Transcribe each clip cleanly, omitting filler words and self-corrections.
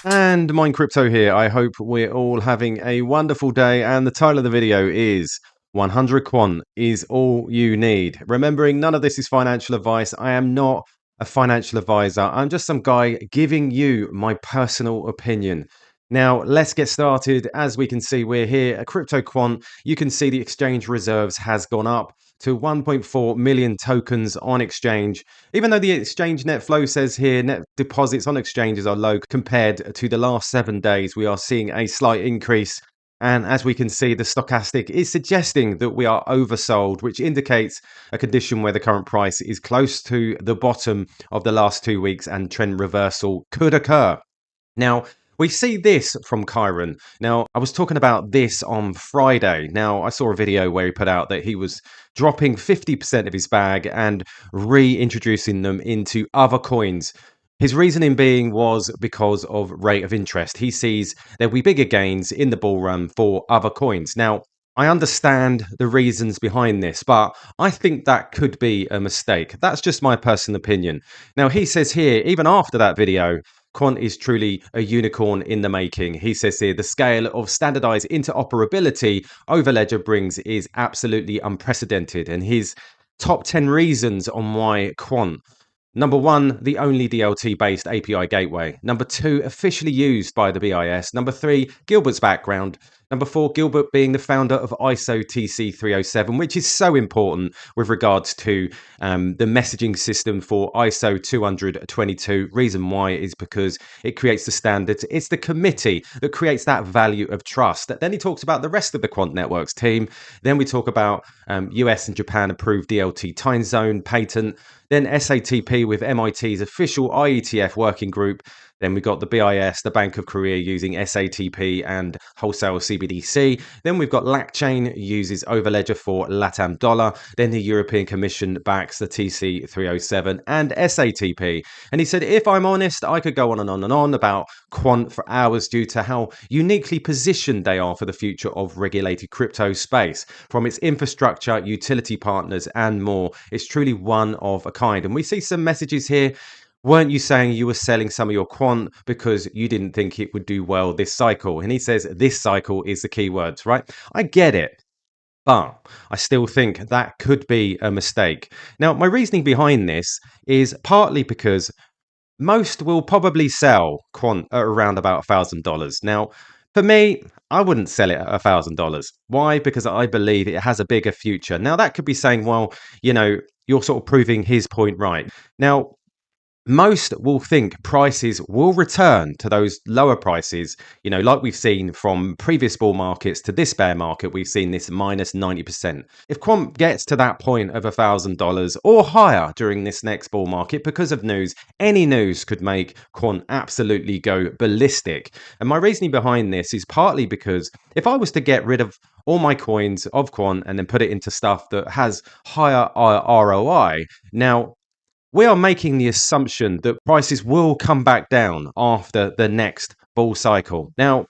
And Mind Crypto here. I hope we're all having a wonderful day. And the title of the video is 100 Quant is all you need. Remembering none of this is financial advice. I am not a financial advisor. I'm just some guy giving you my personal opinion. Now, let's get started. As we can see, we're here at Crypto Quant. You can see the exchange reserves has gone up to 1.4 million tokens on exchange. Even though the exchange net flow says here net deposits on exchanges are low compared to the last 7 days, we are seeing a slight increase. And as we can see, the stochastic is suggesting that we are oversold, which indicates a condition where the current price is close to the bottom of the last 2 weeks and trend reversal could occur. Now, we see this from Kyron. Now, I was talking about this on Friday. Now, I saw a video where he put out that he was dropping 50% of his bag and reintroducing them into other coins. His reasoning being was because of rate of interest. He sees there'll be bigger gains in the bull run for other coins. Now, I understand the reasons behind this, but I think that could be a mistake. That's just my personal opinion. Now, he says here, even after that video, Quant is truly a unicorn in the making. He says here, the scale of standardized interoperability over Ledger brings is absolutely unprecedented. And his top 10 reasons on why Quant. Number 1, the only DLT-based API gateway. Number 2, officially used by the BIS. Number 3, Gilbert's background. Number 4, Gilbert being the founder of ISO TC307, which is so important with regards to the messaging system for ISO 222. Reason why is because it creates the standards. It's the committee that creates that value of trust. Then he talks about the rest of the Quant Networks team. Then we talk about US and Japan approved DLT time zone patent. Then SATP with MIT's official IETF working group. Then we've got the BIS, the Bank of Korea using SATP and wholesale CBDC. Then we've got LACChain uses Overledger for LATAM dollar. Then the European Commission backs the TC307 and SATP. And he said, if I'm honest, I could go on and on and on about Quant for hours due to how uniquely positioned they are for the future of regulated crypto space. From its infrastructure, utility partners, and more. It's truly one of a kind. And we see some messages here. Weren't you saying you were selling some of your Quant because you didn't think it would do well this cycle? And he says this cycle is the key words, right? I get it, but I still think that could be a mistake. Now, my reasoning behind this is partly because most will probably sell Quant at around about $1,000. Now, for me, I wouldn't sell it at $1,000. Why? Because I believe it has a bigger future. Now, that could be saying, well, you know, you're sort of proving his point right. Now, most will think prices will return to those lower prices, you know, like we've seen from previous bull markets to this bear market. We've seen this minus 90%. If Quant gets to that point of $1,000 or higher during this next bull market because of news, any news could make Quant absolutely go ballistic. And my reasoning behind this is partly because if I was to get rid of all my coins of Quant and then put it into stuff that has higher ROI, now we are making the assumption that prices will come back down after the next bull cycle. Now,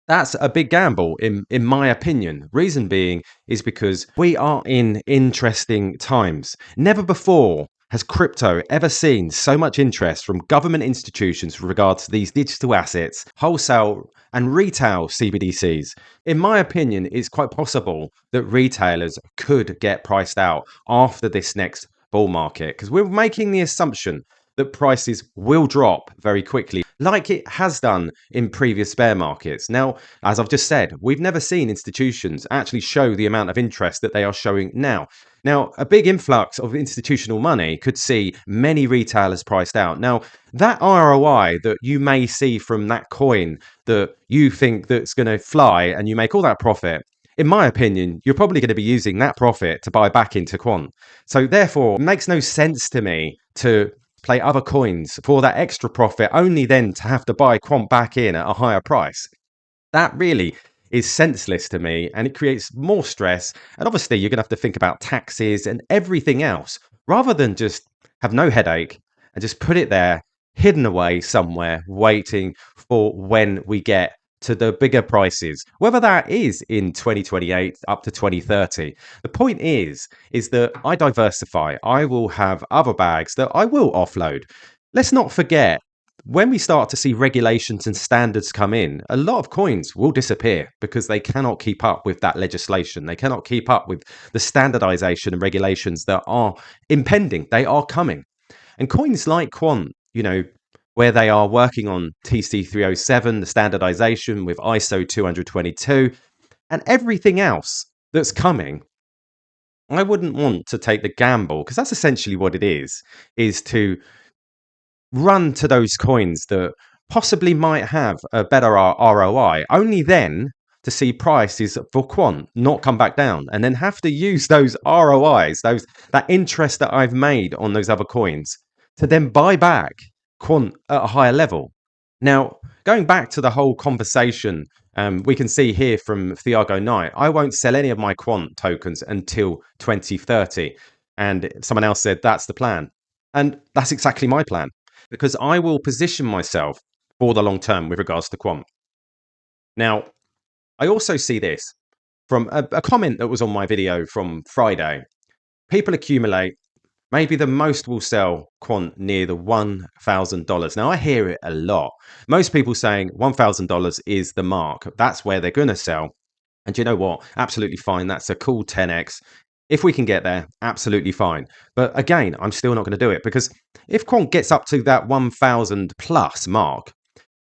that's a big gamble in my opinion. Reason being is because we are in interesting times. Never before has crypto ever seen so much interest from government institutions with regards to these digital assets, wholesale and retail CBDCs. In my opinion, it's quite possible that retailers could get priced out after this next bull market because we're making the assumption that prices will drop very quickly like it has done in previous bear markets. Now, as I've just said, we've never seen institutions actually show the amount of interest that they are showing now. Now, a big influx of institutional money could see many retailers priced out. Now, that ROI that you may see from that coin that you think that's going to fly and you make all that profit, in my opinion, you're probably going to be using that profit to buy back into Quant. So therefore, it makes no sense to me to play other coins for that extra profit, only then to have to buy Quant back in at a higher price. That really is senseless to me, and it creates more stress. And obviously, you're going to have to think about taxes and everything else, rather than just have no headache and just put it there, hidden away somewhere, waiting for when we get to the bigger prices, whether that is in 2028 up to 2030. The point is that I diversify. I will have other bags that I will offload. Let's not forget, when we start to see regulations and standards come in, a lot of coins will disappear because they cannot keep up with that legislation. They cannot keep up with the standardization and regulations that are impending. They are coming. And coins like Quant, where they are working on TC307, the standardization with ISO 222, and everything else that's coming, I wouldn't want to take the gamble, because that's essentially what it is to run to those coins that possibly might have a better ROI, only then to see prices for Quant not come back down, and then have to use those ROIs, that interest that I've made on those other coins, to then buy back Quant at a higher level. Now, going back to the whole conversation, we can see here from Thiago Knight, I won't sell any of my Quant tokens until 2030. And someone else said, that's the plan. And that's exactly my plan, because I will position myself for the long term with regards to Quant. Now, I also see this from a comment that was on my video from Friday. People accumulate. Maybe the most will sell Quant near the $1,000. Now, I hear it a lot. Most people saying $1,000 is the mark. That's where they're going to sell. And you know what? Absolutely fine. That's a cool 10x. If we can get there, absolutely fine. But again, I'm still not going to do it, because if Quant gets up to that 1,000 plus mark,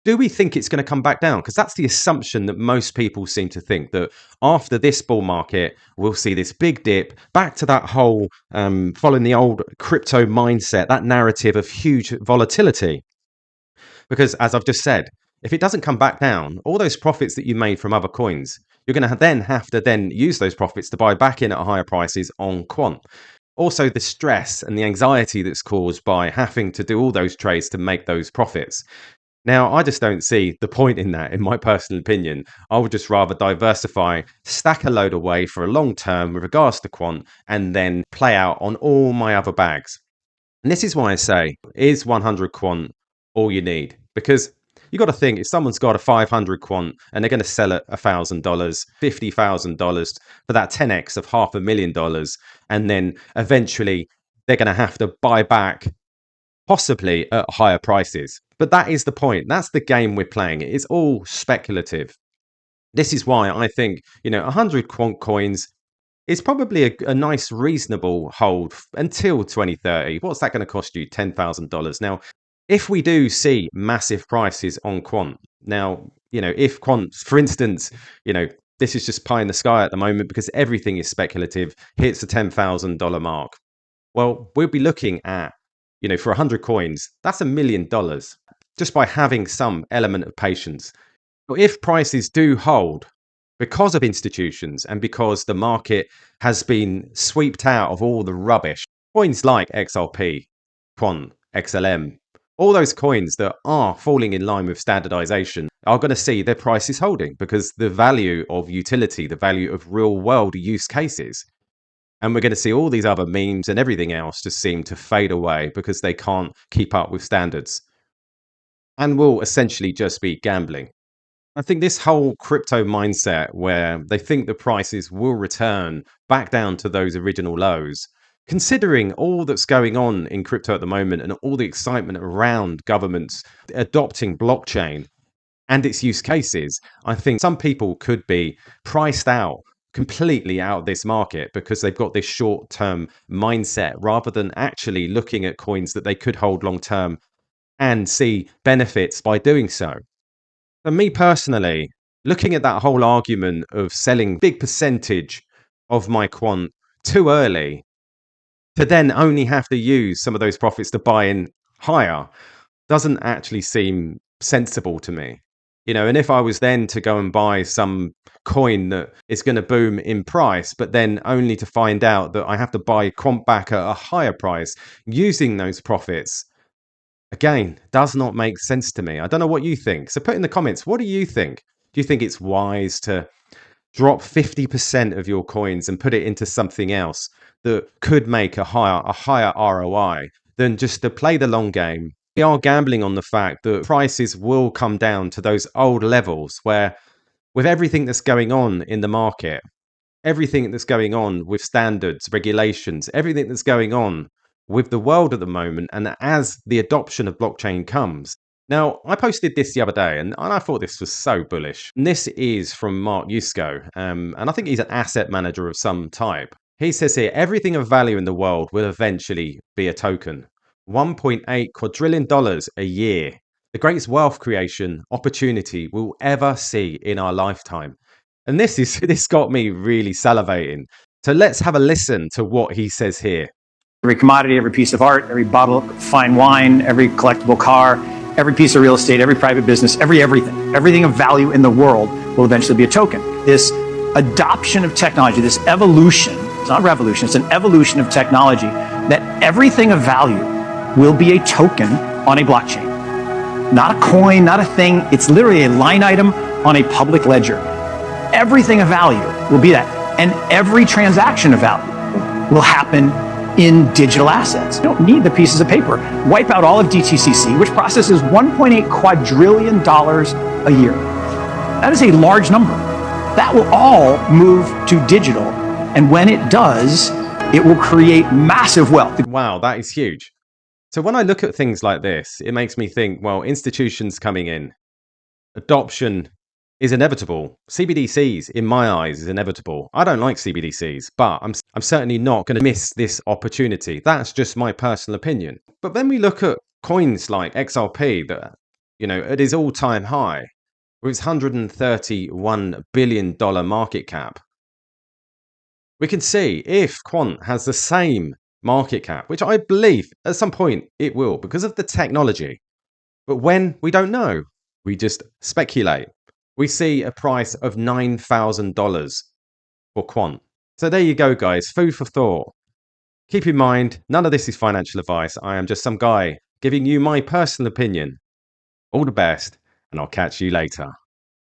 do we think it's going to come back down? Because that's the assumption that most people seem to think, that after this bull market, we'll see this big dip back to that whole following the old crypto mindset, that narrative of huge volatility. Because as I've just said, if it doesn't come back down, all those profits that you made from other coins, you're going to then have to use those profits to buy back in at higher prices on Quant. Also, the stress and the anxiety that's caused by having to do all those trades to make those profits. Now, I just don't see the point in that, in my personal opinion. I would just rather diversify, stack a load away for a long term with regards to Quant, and then play out on all my other bags. And this is why I say, is 100 Quant all you need? Because you got to think, if someone's got a 500 Quant and they're going to sell at $1,000, $50,000 for that 10x of $500,000, and then eventually they're going to have to buy back possibly at higher prices. But that is the point. That's the game we're playing. It's all speculative. This is why I think, 100 Quant coins is probably a nice, reasonable hold until 2030. What's that going to cost you? $10,000. Now, if we do see massive prices on Quant, now, if Quant, for instance, this is just pie in the sky at the moment because everything is speculative, hits the $10,000 mark. Well, we'll be looking at, for 100 coins, that's $1 million just by having some element of patience. But if prices do hold because of institutions and because the market has been swept out of all the rubbish, coins like XRP, Quant, XLM, all those coins that are falling in line with standardization are going to see their prices holding, because the value of utility, the value of real world use cases. And we're going to see all these other memes and everything else just seem to fade away because they can't keep up with standards, and will essentially just be gambling. I think this whole crypto mindset where they think the prices will return back down to those original lows, considering all that's going on in crypto at the moment and all the excitement around governments adopting blockchain and its use cases, I think some people could be priced out completely out of this market because they've got this short-term mindset rather than actually looking at coins that they could hold long-term and see benefits by doing so. For me personally, looking at that whole argument of selling big percentage of my Quant too early to then only have to use some of those profits to buy in higher doesn't actually seem sensible to me. And if I was then to go and buy some coin that is going to boom in price, but then only to find out that I have to buy Quant back at a higher price using those profits, again, does not make sense to me. I don't know what you think. So put in the comments, what do you think? Do you think it's wise to drop 50% of your coins and put it into something else that could make a higher ROI than just to play the long game We are gambling on the fact that prices will come down to those old levels where, with everything that's going on in the market, everything that's going on with standards, regulations, everything that's going on with the world at the moment, and as the adoption of blockchain comes. Now, I posted this the other day, and I thought this was so bullish. And this is from Mark Yusko, and I think he's an asset manager of some type. He says here, everything of value in the world will eventually be a token. $1.8 quadrillion a year. The greatest wealth creation opportunity we'll ever see in our lifetime. And this got me really salivating. So let's have a listen to what he says here. Every commodity, every piece of art, every bottle of fine wine, every collectible car, every piece of real estate, every private business, everything of value in the world will eventually be a token. This adoption of technology, this evolution, it's not revolution, it's an evolution of technology, that everything of value will be a token on a blockchain. Not a coin, not a thing, it's literally a line item on a public ledger. Everything of value will be that. And every transaction of value will happen in digital assets. You don't need the pieces of paper. Wipe out all of DTCC, which processes $1.8 quadrillion a year. That is a large number. That will all move to digital. And when it does, it will create massive wealth. Wow, that is huge. So when I look at things like this, it makes me think, well, institutions coming in, adoption is inevitable. CBDCs, in my eyes, is inevitable. I don't like CBDCs, but I'm certainly not going to miss this opportunity. That's just my personal opinion. But then we look at coins like XRP that, at its all-time high, with its $131 billion market cap. We can see if Quant has the same market cap, which I believe at some point it will because of the technology. But when, we don't know. We just speculate. We see a price of $9,000 for Quant. So there you go, guys. Food for thought. Keep in mind, none of this is financial advice. I am just some guy giving you my personal opinion. All the best, and I'll catch you later.